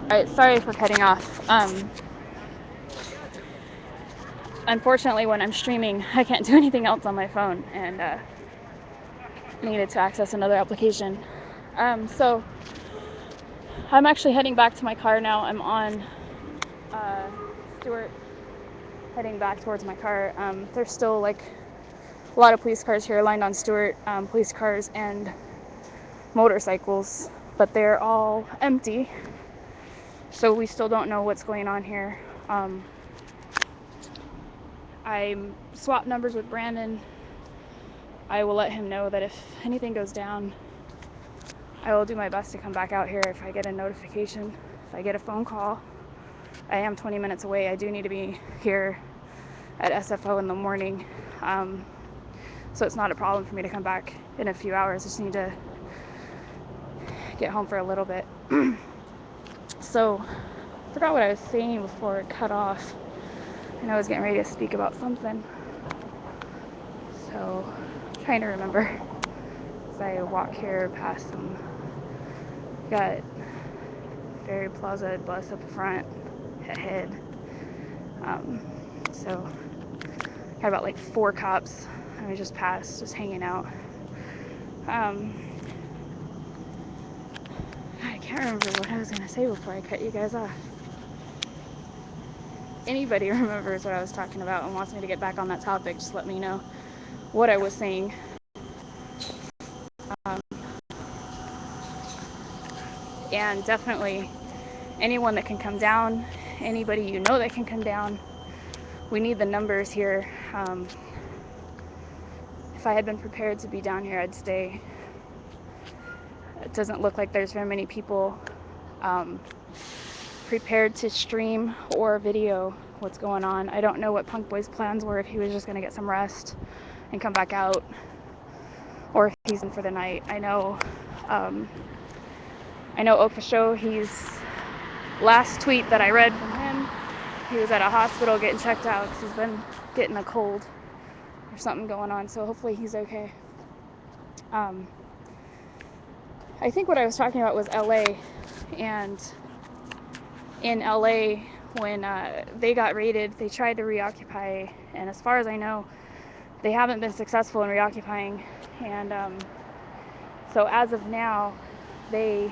Alright, sorry for cutting off. Unfortunately, when I'm streaming, I can't do anything else on my phone, and needed to access another application. So I'm actually heading back to my car now. I'm on Stewart, heading back towards my car. There's still like a lot of police cars here lined on Stewart, police cars and motorcycles, but they're all empty. So we still don't know what's going on here. I swapped numbers with Brandon. I will let him know that if anything goes down, I will do my best to come back out here if I get a notification, if I get a phone call. I am 20 minutes away. I do need to be here at SFO in the morning. So it's not a problem for me to come back in a few hours. I just need to get home for a little bit. So I forgot what I was saying before it cut off. I know I was getting ready to speak about something. So I'm trying to remember as I walk here past some, got Ferry Plaza bus up front ahead. So got about like 4 cops I just passed, just hanging out. I can't remember what I was gonna say before I cut you guys off. Anybody remembers what I was talking about and wants me to get back on that topic, just let me know what I was saying. And definitely anyone that can come down, anybody you know that can come down, we need the numbers here. If I had been prepared to be down here, I'd stay. It doesn't look like there's very many people prepared to stream or video what's going on. I don't know what Punk Boy's plans were, if he was just going to get some rest and come back out, or if he's in for the night. I know Official, he's last tweet that I read from him, he was at a hospital getting checked out because he's been getting a cold or something going on, so hopefully he's okay. I think what I was talking about was LA, and in LA, when they got raided, they tried to reoccupy, and as far as I know, they haven't been successful in reoccupying. And so as of now, they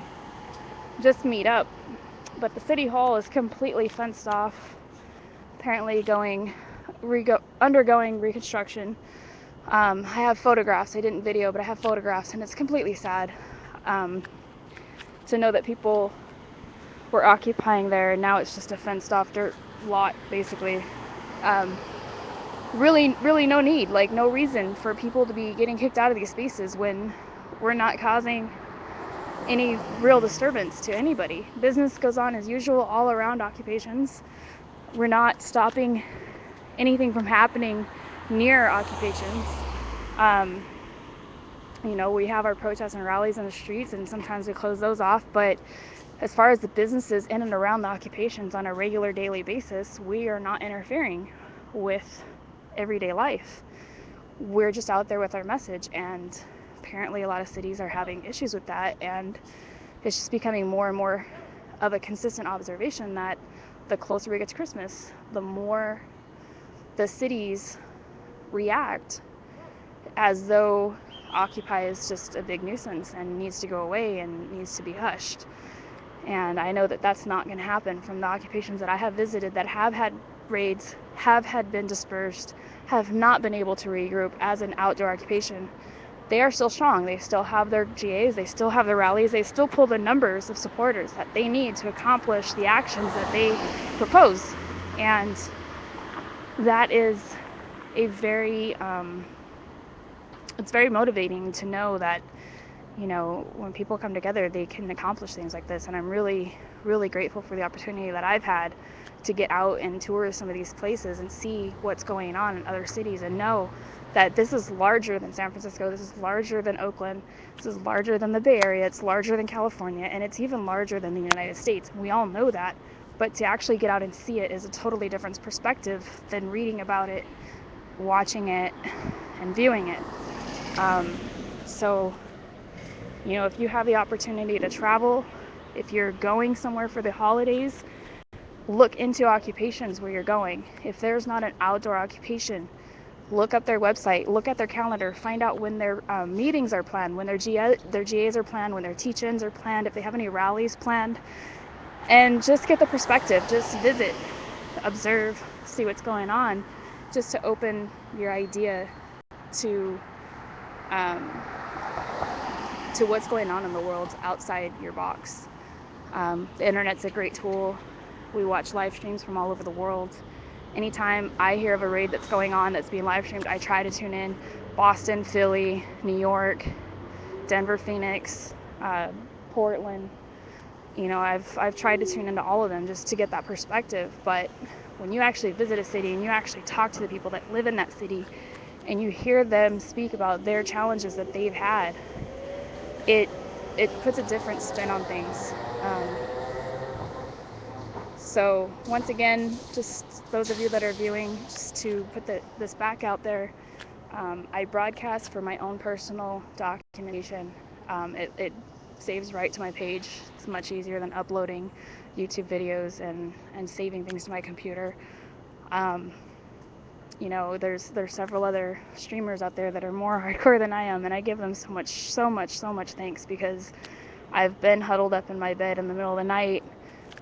just meet up, but the city hall is completely fenced off, apparently undergoing reconstruction. I have photographs. I didn't video, but I have photographs, and it's completely sad to know that people were occupying there, and now it's just a fenced off dirt lot, basically. Really no need, like no reason for people to be getting kicked out of these spaces when we're not causing any real disturbance to anybody. Business goes on as usual all around occupations. We're not stopping anything from happening near occupations. We have our protests and rallies in the streets, and sometimes we close those off, but as far as the businesses in and around the occupations on a regular daily basis, we are not interfering with everyday life. We're just out there with our message, and apparently a lot of cities are having issues with that, and it's just becoming more and more of a consistent observation that the closer we get to Christmas, the more the cities react as though Occupy is just a big nuisance and needs to go away and needs to be hushed. And I know that that's not going to happen from the occupations that I have visited that have had raids, have been dispersed, have not been able to regroup as an outdoor occupation. They are still strong. They still have their GAs, they still have their rallies, they still pull the numbers of supporters that they need to accomplish the actions that they propose. And that is a it's very motivating to know that, when people come together, they can accomplish things like this. And I'm really, really grateful for the opportunity that I've had to get out and tour some of these places and see what's going on in other cities and know that this is larger than San Francisco, this is larger than Oakland, this is larger than the Bay Area, it's larger than California, and it's even larger than the United States. We all know that, but to actually get out and see it is a totally different perspective than reading about it, watching it, and viewing it. So, if you have the opportunity to travel, If you're going somewhere for the holidays, look into occupations where you're going. If there's not an outdoor occupation, look up their website, look at their calendar, find out when their meetings are planned, when their GAs are planned, when their teach-ins are planned, if they have any rallies planned, and just get the perspective. Just visit, observe, see what's going on, just to open your idea to what's going on in the world outside your box. The internet's a great tool. We watch live streams from all over the world. Anytime I hear of a raid that's going on that's being live streamed, I try to tune in. Boston, Philly, New York, Denver, Phoenix, Portland. You know, I've tried to tune into all of them just to get that perspective. But when you actually visit a city and you actually talk to the people that live in that city and you hear them speak about their challenges that they've had, it puts a different spin on things. So once again, just those of you that are viewing, just to put this back out there, I broadcast for my own personal documentation. It saves right to my page. It's much easier than uploading YouTube videos and saving things to my computer. You know, there's several other streamers out there that are more hardcore than I am, and I give them so much thanks, because I've been huddled up in my bed in the middle of the night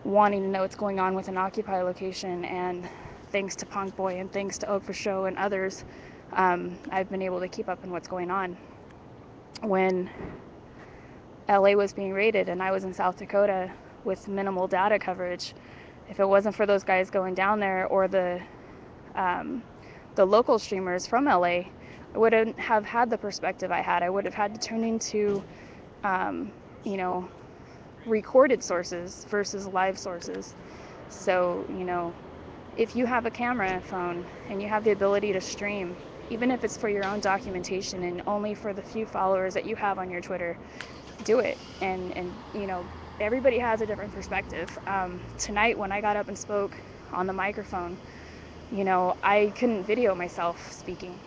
wanting to know what's going on with an Occupy location, and thanks to Punk Boy and thanks to Oak for Show and others, I've been able to keep up in what's going on. When LA was being raided and I was in South Dakota with minimal data coverage, if it wasn't for those guys going down there, or the local streamers from LA, I wouldn't have had the perspective I had. I would have had to turn into you know, recorded sources versus live sources. So, you know, if you have a camera phone and you have the ability to stream, even if it's for your own documentation and only for the few followers that you have on your Twitter, do it. And you know, everybody has a different perspective. Tonight when I got up and spoke on the microphone, you know, I couldn't video myself speaking.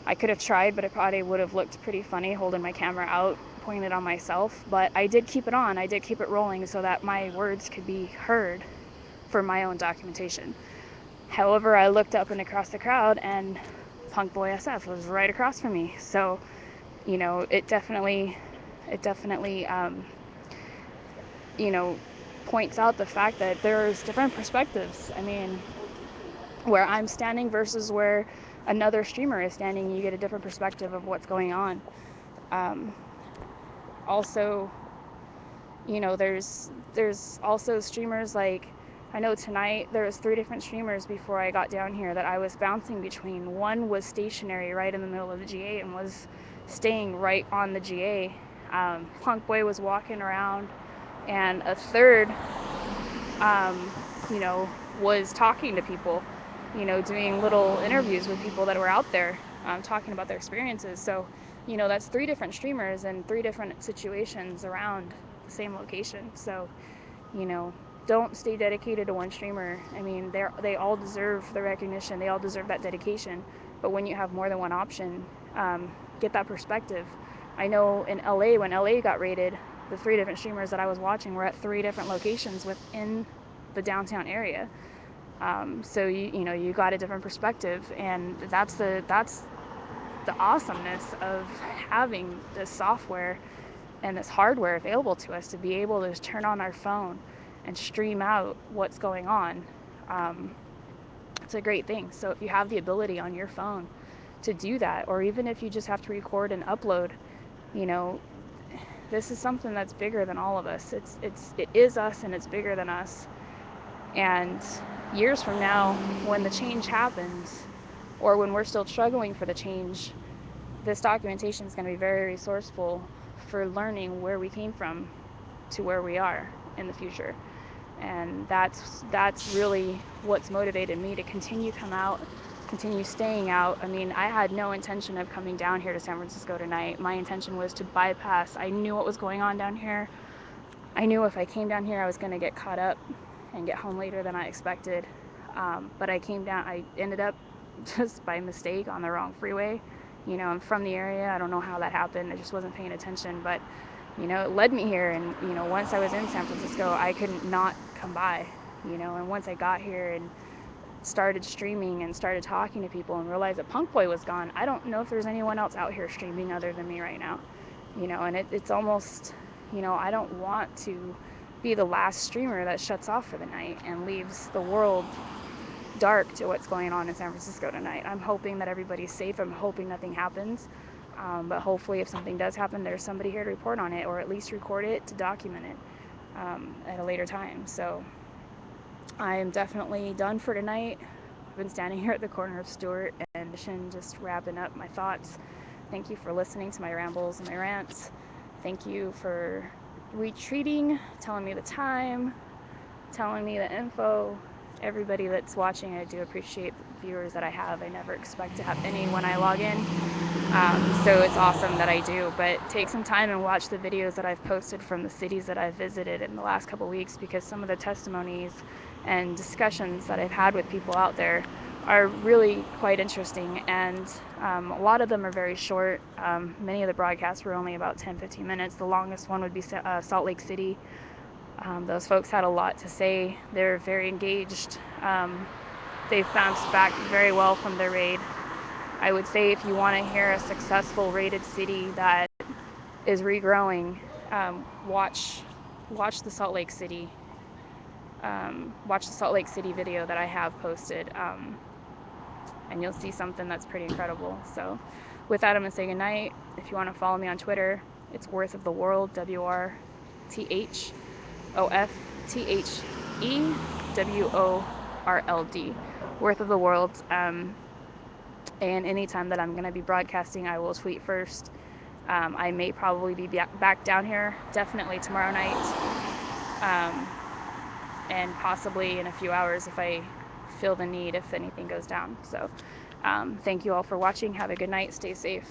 I could have tried, but it probably would have looked pretty funny holding my camera out, pointed on myself. But I did keep it on. I did keep it rolling so that my words could be heard for my own documentation. However, I looked up and across the crowd, and Punk Boy SF was right across from me. So, you know, it definitely, you know, points out the fact that there's different perspectives. I mean, where I'm standing versus where another streamer is standing, you get a different perspective of what's going on. Also, you know, there's also streamers like, I know tonight there was 3 different streamers before I got down here that I was bouncing between. One was stationary right in the middle of the GA and was staying right on the GA. Punk Boy was walking around, and a third, you know, was talking to people, you know, doing little interviews with people that were out there, talking about their experiences. So, you know, that's 3 different streamers and 3 different situations around the same location. So, you know, don't stay dedicated to one streamer. I mean, they all deserve the recognition. They all deserve that dedication. But when you have more than one option, get that perspective. I know in LA, when LA got raided, the 3 different streamers that I was watching were at 3 different locations within the downtown area. So you know, you got a different perspective, and that's the awesomeness of having this software and this hardware available to us, to be able to just turn on our phone and stream out what's going on. It's a great thing. So if you have the ability on your phone to do that, or even if you just have to record and upload, you know, this is something that's bigger than all of us. It is us, and it's bigger than us. And years from now, when the change happens, or when we're still struggling for the change, this documentation is going to be very resourceful for learning where we came from to where we are in the future. And that's really what's motivated me to continue staying out. I mean, I had no intention of coming down here to San Francisco tonight. My intention was to bypass. I knew what was going on down here. I knew if I came down here, I was going to get caught up and get home later than I expected. But I ended up just by mistake on the wrong freeway. You know, I'm from the area. I don't know how that happened. I just wasn't paying attention. But it led me here. And, once I was in San Francisco, I couldn't not come by, and once I got here and started streaming and started talking to people and realized that Punk Boy was gone, I don't know if there's anyone else out here streaming other than me right now, and it's almost, I don't want to be the last streamer that shuts off for the night and leaves the world dark to what's going on in San Francisco tonight. I'm hoping that everybody's safe. I'm hoping nothing happens. But hopefully if something does happen, there's somebody here to report on it, or at least record it to document it at a later time. So I am definitely done for tonight. I've been standing here at the corner of Stewart and Mission, just wrapping up my thoughts. Thank you for listening to my rambles and my rants. Thank you for retweeting, telling me the time, telling me the info. Everybody that's watching, I do appreciate the viewers that I have. I never expect to have any when I log in. So it's awesome that I do, but take some time and watch the videos that I've posted from the cities that I've visited in the last couple weeks, because some of the testimonies and discussions that I've had with people out there are really quite interesting, and a lot of them are very short. Many of the broadcasts were only about 10-15 minutes. The longest one would be Salt Lake City. Those folks had a lot to say. They're very engaged. They've bounced back very well from their raid. I would say if you want to hear a successful raided city that is regrowing, watch the Salt Lake City. Watch the Salt Lake City video that I have posted, and you'll see something that's pretty incredible. So with that, I'm going to say goodnight. If you want to follow me on Twitter, it's worthoftheworld, WRTHOFTHEWORLD, Worth of the World. And anytime that I'm going to be broadcasting, I will tweet first. I may probably be back down here, definitely tomorrow night, and possibly in a few hours if I feel the need, if anything goes down. So thank you all for watching. Have a good night. Stay safe.